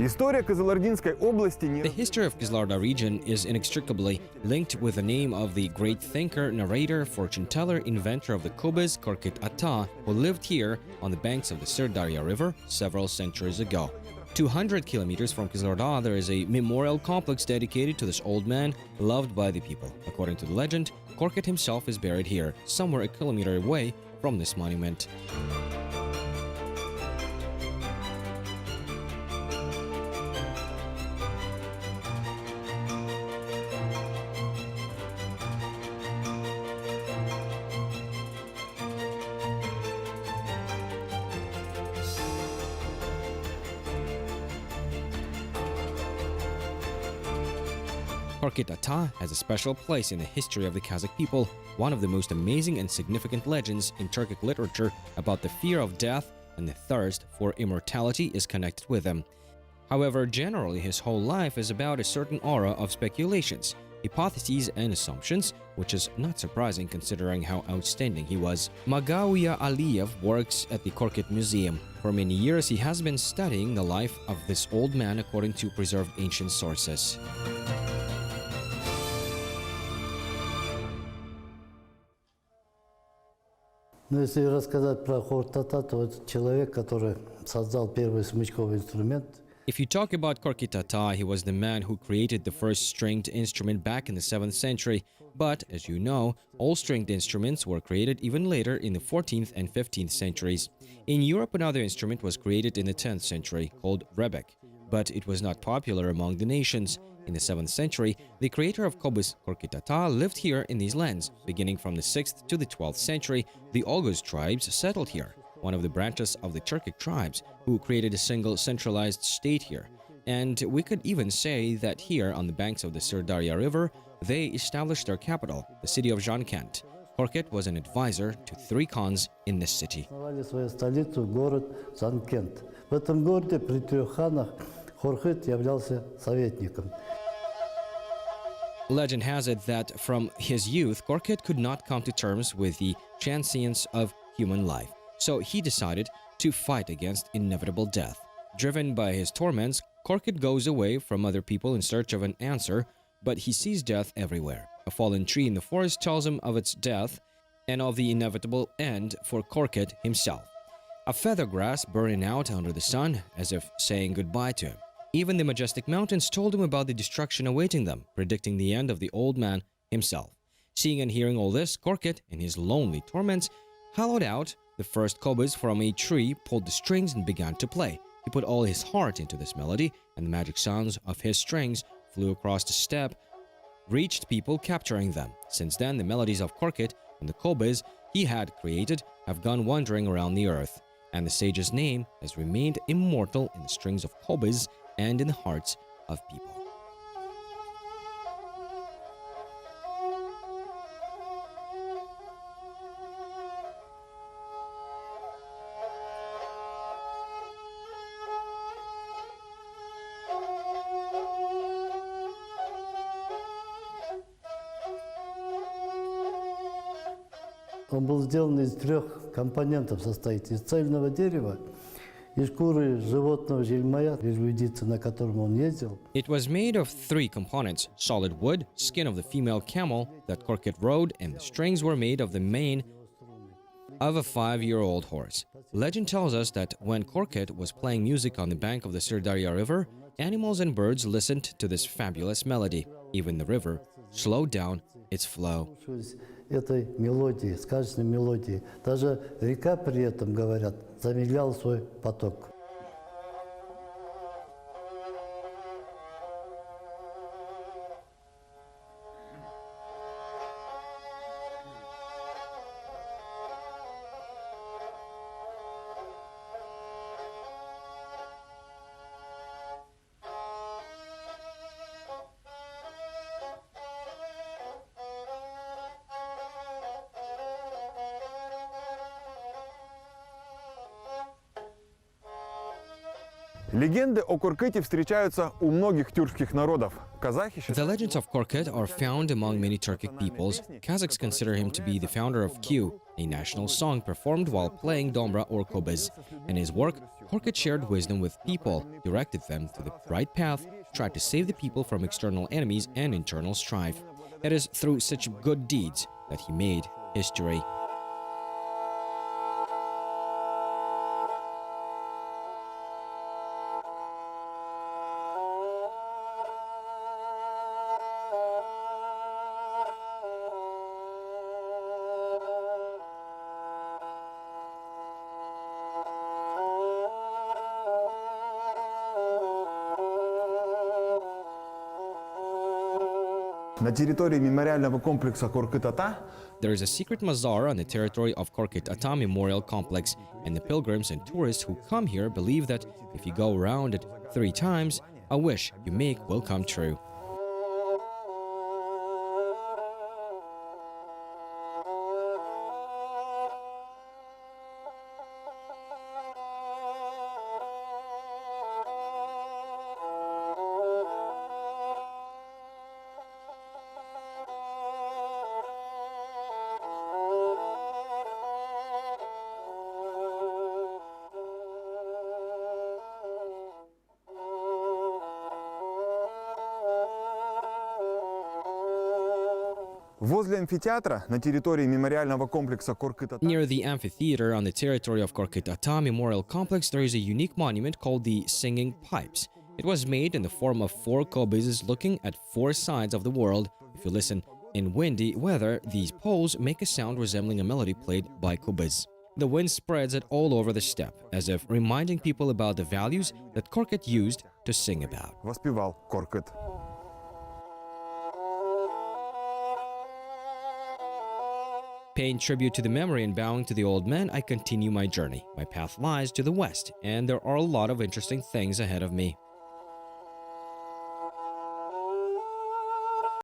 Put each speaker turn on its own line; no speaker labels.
История Кызылординской области не...
The history of Kizlyarda region is inextricably linked with the name of the great thinker, narrator, fortune teller, inventor of the Kobyz, Korkyt Ata, who lived here on the banks of the Sirdarya River several centuries ago. 200 kilometers from Kizlyarda, there is a memorial complex dedicated to this old man, loved by the people. According to the legend, Korkyt himself is buried here, somewhere a kilometer away from this monument. Korkyt Ata has a special place in the history of the Kazakh people, one of the most amazing and significant legends in Turkic literature about the fear of death and the thirst for immortality is connected with him. However, generally his whole life is about a certain aura of speculations, hypotheses and assumptions, which is not surprising considering how outstanding he was. Magawiya Aliyev works at the Korkyt Museum. For many years he has been studying the life of this old man according to preserved ancient sources.
Ну, если рассказать про Korkyt, то это человек, который создал первый смычковый инструмент.
If you talk about Korkyt Ata, he was the man who created the first stringed instrument back in the 7th century. But, as you know, all stringed instruments were created even later in the 14th and 15th centuries. In Europe, another instrument was created in the 10th century, called rebek, but it was not popular among the nations. In the 7th century, the creator of Kobyz, Korkyt Ata, lived here in these lands. Beginning from the 6th to the 12th century, the Oghuz tribes settled here, one of the branches of the Turkic tribes, who created a single centralized state here. And we could even say that here, on the banks of the Sirdarya River, they established their capital, the city of Jankent. Korkyt was an advisor to 3 khans in this city.
Основали свою столицу, город Жанкент. В этом городе при 3 ханах Korkyt являлся советником.
Legend has it that from his youth, Korkyt could not come to terms with the transience of human life, so he decided to fight against inevitable death. Driven by his torments, Korkyt goes away from other people in search of an answer, but he sees death everywhere. A fallen tree in the forest tells him of its death and of the inevitable end for Korkyt himself. A feather grass burning out under the sun, as if saying goodbye to him. Even the majestic mountains told him about the destruction awaiting them, predicting the end of the old man himself. Seeing and hearing all this, Korkyt, in his lonely torments, hollowed out the first Kobyz from a tree, pulled the strings and began to play. He put all his heart into this melody, and the magic sounds of his strings flew across the steppe, reached people, capturing them. Since then, the melodies of Korkyt and the Kobyz he had created have gone wandering around the earth, and the sage's name has remained immortal in the strings of Kobyz and in the hearts of people.
Он был сделан из 3 компонентов, состоит из цельного дерева, из шкуры животного жильмая, ведмедицы, на котором он ездил.
It was made of 3 components: solid wood, skin of the female camel that Korkyt rode, and the strings were made of the mane of a 5-year-old horse. Legend tells us that when Korkyt was playing music on the bank of the Sirdarya River, animals and birds listened to this fabulous melody. Even the river slowed down its flow.
Этой мелодии, сказочной мелодии. Даже река при этом, говорят, замедляла свой поток.
Легенды о Коркыте встречаются у многих тюркских народов. Казахи
The legends of Korkyt are found among many Turkic peoples. Kazakhs consider him to be the founder of Q, a national song performed while playing dombra or kobyz. In his work, Korkyt shared wisdom with people, directed them to the right path, tried to save the people from external enemies and internal strife. It is through such good deeds that he made history.
На территории мемориального комплекса Коркыт-Ата
There is a secret mazar on the territory of Korkyt Ata Memorial Complex, and the pilgrims and tourists who come here believe that if you go around it 3 times, a wish you make will come true.
возле амфитеатра на территории мемориального комплекса Коркыт-Ата
Near the amphitheater on the territory of Korkyt Ata Memorial Complex, there is a unique monument called the Singing Pipes. It was made in the form of 4 kobyzes looking at 4 sides of the world. If you listen in windy weather, these poles make a sound resembling a melody played by kobyz. The wind spreads it all over the steppe, as if reminding people about the values that Korkyt used to sing about.
воспевал Коркыт.
Paying tribute to the memory and bowing to the old man, I continue my journey. My path lies to the west, and there are a lot of interesting things ahead of me.